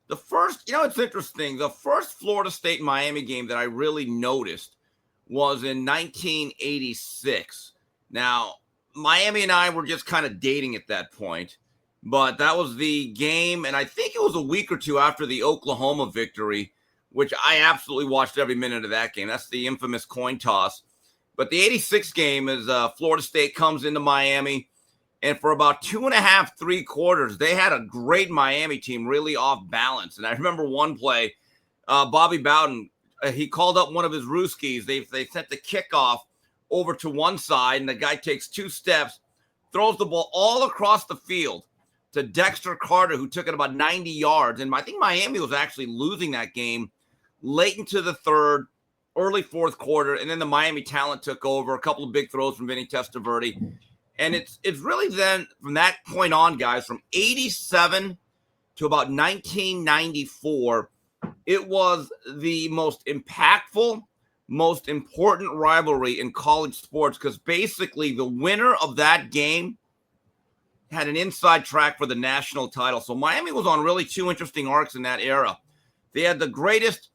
The first, it's interesting. The first Florida State Miami game that I really noticed was in 1986. Now, Miami and I were just kind of dating at that point, but that was the game, and I think it was a week or two after the Oklahoma victory, which I absolutely watched every minute of that game. That's the infamous coin toss. But the 86 game is Florida State comes into Miami, and for about 2.5, 3 quarters, they had a great Miami team really off balance. And I remember one play, Bobby Bowden, he called up one of his Rooskies. They sent the kickoff over to one side, and the guy takes 2 steps, throws the ball all across the field to Dexter Carter, who took it about 90 yards. And I think Miami was actually losing that game late into the third, early fourth quarter, and then the Miami talent took over, a couple of big throws from Vinny Testaverde. And it's really then, from that point on, guys, from 87 to about 1994, it was the most impactful, most important rivalry in college sports, because basically the winner of that game had an inside track for the national title. So Miami was on really 2 interesting arcs in that era. They had the greatest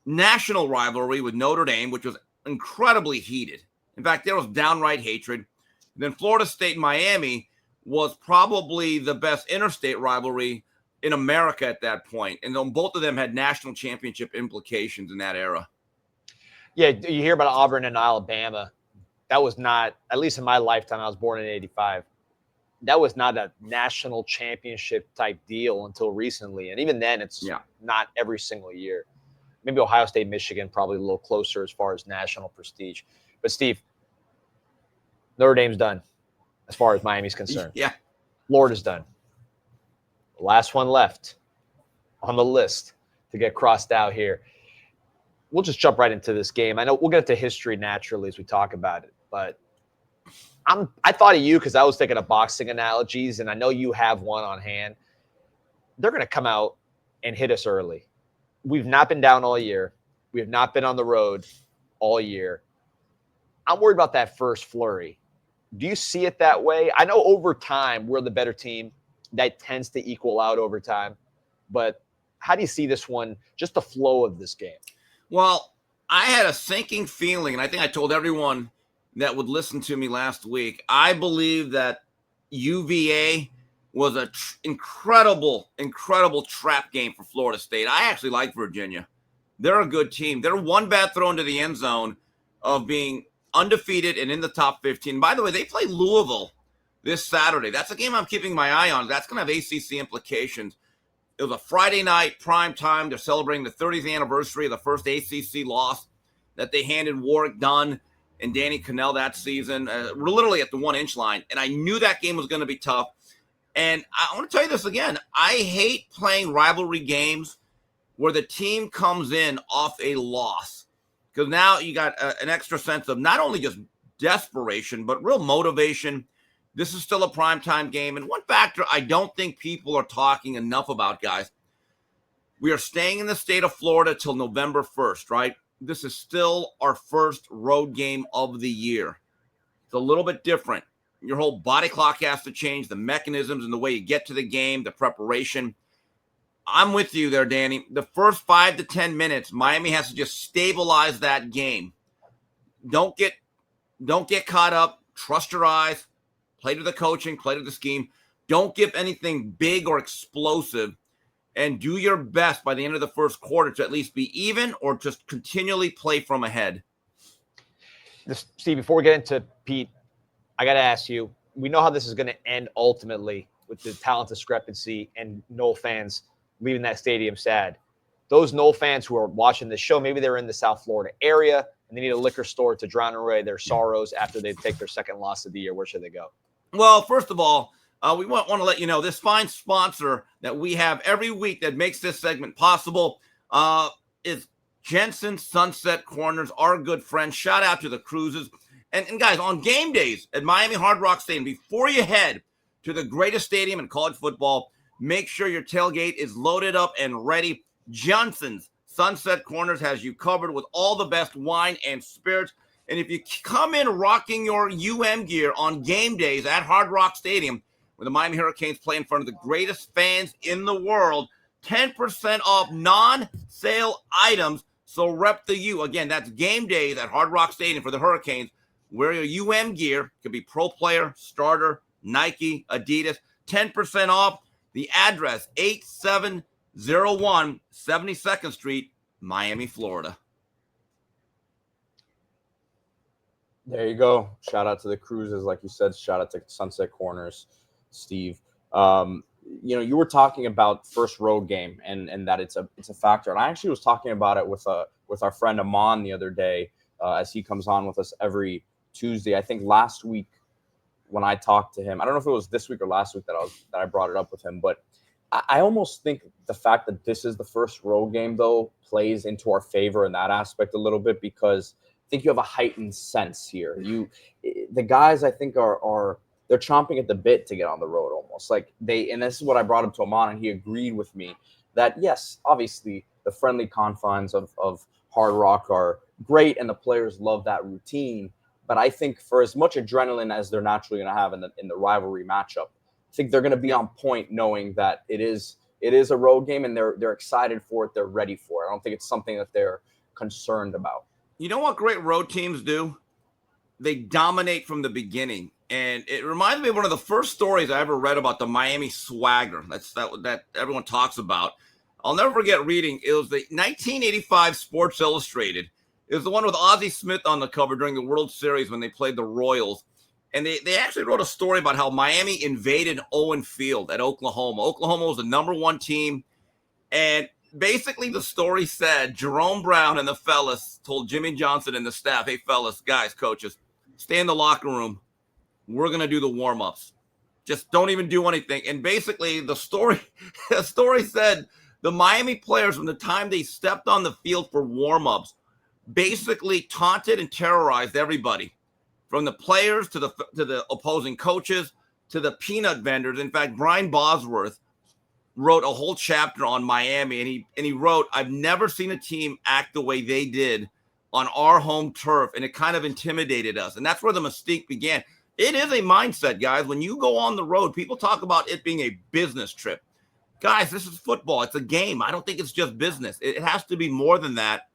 national rivalry with Notre Dame, which was incredibly heated. In fact, there was downright hatred. Then Florida State and Miami was probably the best interstate rivalry in America at that point. And then both of them had national championship implications in that era. Yeah, you hear about Auburn and Alabama. That was not, at least in my lifetime, I was born in 85. That was not a national championship type deal until recently. And even then, it's not every single year. Maybe Ohio State, Michigan, probably a little closer as far as national prestige. But, Steve, Notre Dame's done as far as Miami's concerned. Yeah. Florida's done. The last one left on the list to get crossed out here. We'll just jump right into this game. I know we'll get into history naturally as we talk about it, but I thought of you because I was thinking of boxing analogies, and I know you have one on hand. They're going to come out and hit us early. We've not been down all year. We have not been on the road all year. I'm worried about that first flurry. Do you see it that way? I know over time we're the better team. That tends to equal out over time. But how do you see this one, just the flow of this game? Well, I had a sinking feeling, and I think I told everyone that would listen to me last week. I believe that UVA was an incredible trap game for Florida State. I actually like Virginia. They're a good team. They're one bad throw into the end zone of being undefeated and in the top 15. By the way, they play Louisville this Saturday. That's a game I'm keeping my eye on. That's going to have ACC implications. It was a Friday night prime time. They're celebrating the 30th anniversary of the first ACC loss that they handed Warwick Dunn and Danny Cannell that season. We're literally at the 1-inch line, and I knew that game was going to be tough. And I want to tell you this again. I hate playing rivalry games where the team comes in off a loss, because now you got an extra sense of not only just desperation, but real motivation. This is still a primetime game. And one factor I don't think people are talking enough about, guys, we are staying in the state of Florida till November 1st, right? This is still our first road game of the year. It's a little bit different. Your whole body clock has to change, the mechanisms and the way you get to the game, the preparation. I'm with you there, Danny. The first 5 to 10 minutes, Miami has to just stabilize that game. Don't get caught up. Trust your eyes. Play to the coaching, play to the scheme. Don't give anything big or explosive, and do your best by the end of the first quarter to at least be even or just continually play from ahead. Steve, before we get into Pete, I got to ask you, we know how this is going to end ultimately with the talent discrepancy and Nole fans leaving that stadium sad. Those Nole fans who are watching this show, maybe they're in the South Florida area and they need a liquor store to drown away their sorrows after they take their second loss of the year. Where should they go? Well, first of all, we want to let you know this fine sponsor that we have every week that makes this segment possible is Jensen Sunset Corners, our good friend. Shout out to the Cruises. And guys, on game days at Miami Hard Rock Stadium, before you head to the greatest stadium in college football, make sure your tailgate is loaded up and ready. Jensen's Sunset Corners has you covered with all the best wine and spirits. And if you come in rocking your gear on game days at Hard Rock Stadium, where the Miami Hurricanes play in front of the greatest fans in the world, 10% off non-sale items. So rep the U. Again, that's game days at Hard Rock Stadium for the Hurricanes. Wear your UM gear. Could be pro player, starter, Nike, Adidas. 10% off. The address, 8701 72nd Street, Miami, Florida. There you go. Shout out to the cruises, like you said. Shout out to Sunset Corners, Steve. You were talking about first road game and that it's a factor. And I actually was talking about it with our friend Amon the other day, as he comes on with us every Tuesday. I think last week when I talked to him, I don't know if it was this week or last week that I brought it up with him, but I almost think the fact that this is the first road game though plays into our favor in that aspect a little bit, because I think you have a heightened sense here. The guys I think are they're chomping at the bit to get on the road almost. Like and this is what I brought him to Amon, and he agreed with me that yes, obviously the friendly confines of Hard Rock are great and the players love that routine. But I think for as much adrenaline as they're naturally going to have in the rivalry matchup, I think they're going to be on point knowing that it is a road game and they're excited for it. They're ready for it. I don't think it's something that they're concerned about. You know what great road teams do? They dominate from the beginning. And it reminds me of one of the first stories I ever read about the Miami Swagger. That's that everyone talks about. I'll never forget reading. It was the 1985 Sports Illustrated. It was the one with Ozzie Smith on the cover during the World Series when they played the Royals. And they actually wrote a story about how Miami invaded Owen Field at Oklahoma. Oklahoma was the #1 team. And basically the story said Jerome Brown and the fellas told Jimmy Johnson and the staff, hey, fellas, guys, coaches, stay in the locker room. We're going to do the warm-ups. Just don't even do anything. And basically the story said the Miami players, from the time they stepped on the field for warm-ups, basically taunted and terrorized everybody, from the players to the opposing coaches to the peanut vendors. In fact, Brian Bosworth wrote a whole chapter on Miami, and he wrote, I've never seen a team act the way they did on our home turf, and it kind of intimidated us. And that's where the mystique began. It is a mindset, guys. When you go on the road, people talk about it being a business trip. Guys, this is football. It's a game. I don't think it's just business. It has to be more than that.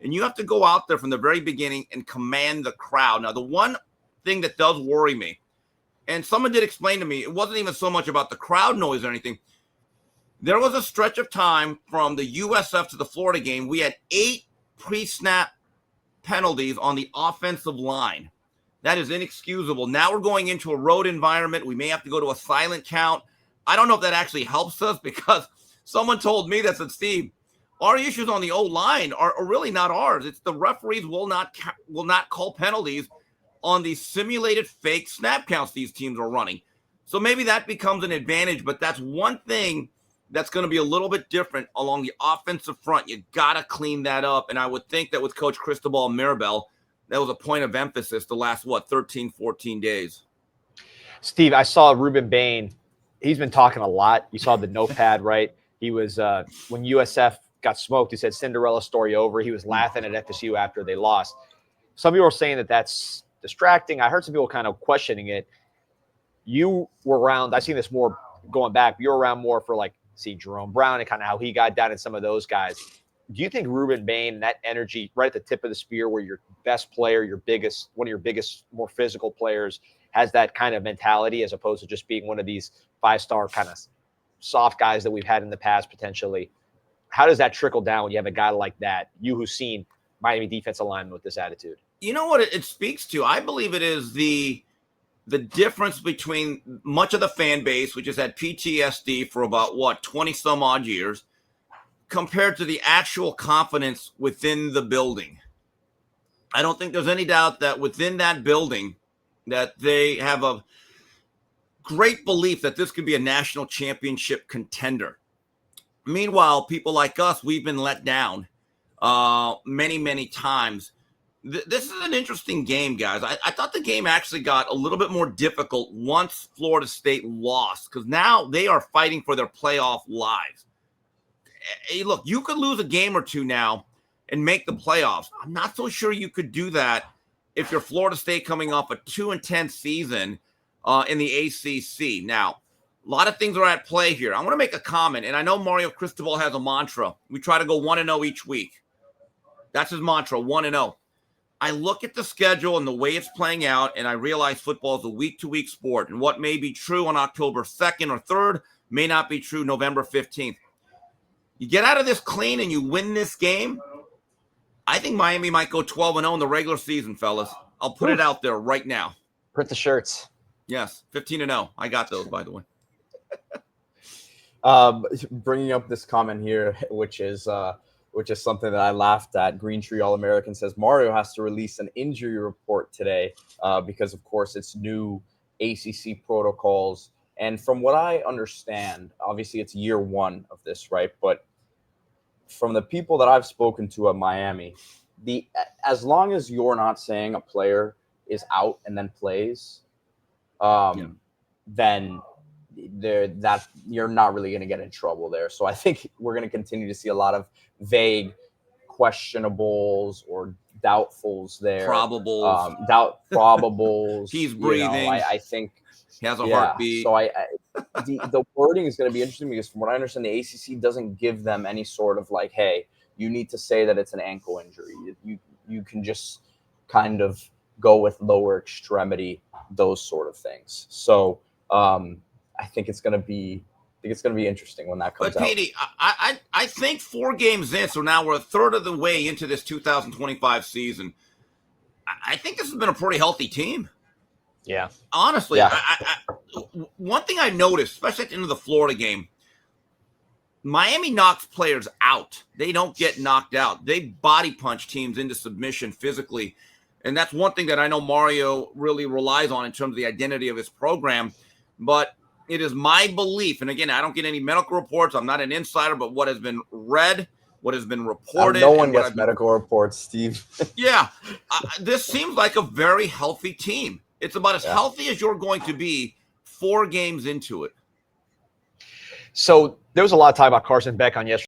And you have to go out there from the very beginning and command the crowd. Now, the one thing that does worry me, and someone did explain to me, it wasn't even so much about the crowd noise or anything. There was a stretch of time from the USF to the Florida game. We had 8 pre-snap penalties on the offensive line. That is inexcusable. Now we're going into a road environment. We may have to go to a silent count. I don't know if that actually helps us, because someone told me that said, Steve, our issues on the O-line are really not ours. It's the referees will not call penalties on these simulated fake snap counts these teams are running. So maybe that becomes an advantage, but that's one thing that's going to be a little bit different along the offensive front. You got to clean that up. And I would think that with Coach Cristobal Mirabel, that was a point of emphasis the last, 13, 14 days. Steve, I saw Ruben Bain. He's been talking a lot. You saw the notepad, right? He was, when USF got smoked, he said Cinderella story over. He was laughing at FSU after they lost. Some people are saying that that's distracting. I heard some people kind of questioning it. You were around, I've seen this more going back. You're around more for like seeing Jerome Brown and kind of how he got down and some of those guys. Do you think Ruben Bain, that energy right at the tip of the spear, where your best player, one of your biggest, more physical players, has that kind of mentality as opposed to just being one of these 5-star kind of soft guys that we've had in the past potentially? How does that trickle down when you have a guy like that, you who's seen Miami defensive linemen with this attitude? You know what it speaks to? I believe it is the difference between much of the fan base, which has had PTSD for about, 20 some odd years, compared to the actual confidence within the building. I don't think there's any doubt that within that building that they have a great belief that this could be a national championship contender. Meanwhile, people like us, we've been let down many, many times. This is an interesting game, guys. I thought the game actually got a little bit more difficult once Florida State lost, because now they are fighting for their playoff lives. Hey, look, you could lose a game or two now and make the playoffs. I'm not so sure you could do that if you're Florida State coming off a 2-10 season in the ACC. Now, A lot of things are at play here. I want to make a comment, and I know Mario Cristobal has a mantra. We try to go 1-0 each week. That's his mantra, 1-0. I look at the schedule and the way it's playing out, and I realize football is a week-to-week sport, and what may be true on October 2nd or 3rd may not be true November 15th. You get out of this clean and you win this game, I think Miami might go 12-0 in the regular season, fellas. I'll put it out there right now. Print the shirts. Yes, 15-0. I got those, by the way. Bringing up this comment here, which is something that I laughed at. Green Tree All-American says Mario has to release an injury report today because, of course, it's new ACC protocols. And from what I understand, obviously it's year one of this, right? But from the people that I've spoken to at Miami, as long as you're not saying a player is out and then plays, then you're not really going to get in trouble there. So I think we're going to continue to see a lot of vague questionables or doubtfuls there. Probables. Probables. He's breathing. I think he has a heartbeat. So the wording is going to be interesting because from what I understand, the ACC doesn't give them any sort of like, hey, you need to say that it's an ankle injury. You can just kind of go with lower extremity, those sort of things. So I think it's going to be interesting when that comes out. But Petey, I think 4 games in, so now we're a third of the way into this 2025 season. I think this has been a pretty healthy team. Yeah. Honestly, Yeah. One thing I noticed, especially at the end of the Florida game, Miami knocks players out. They don't get knocked out. They body punch teams into submission physically. And that's one thing that I know Mario really relies on in terms of the identity of his program. But it is my belief, and again, I don't get any medical reports. I'm not an insider, but what has been read, what has been reported. No one gets medical reports, Steve. Yeah. This seems like a very healthy team. It's about as healthy as you're going to be 4 games into it. So there was a lot of talk about Carson Beck on yesterday.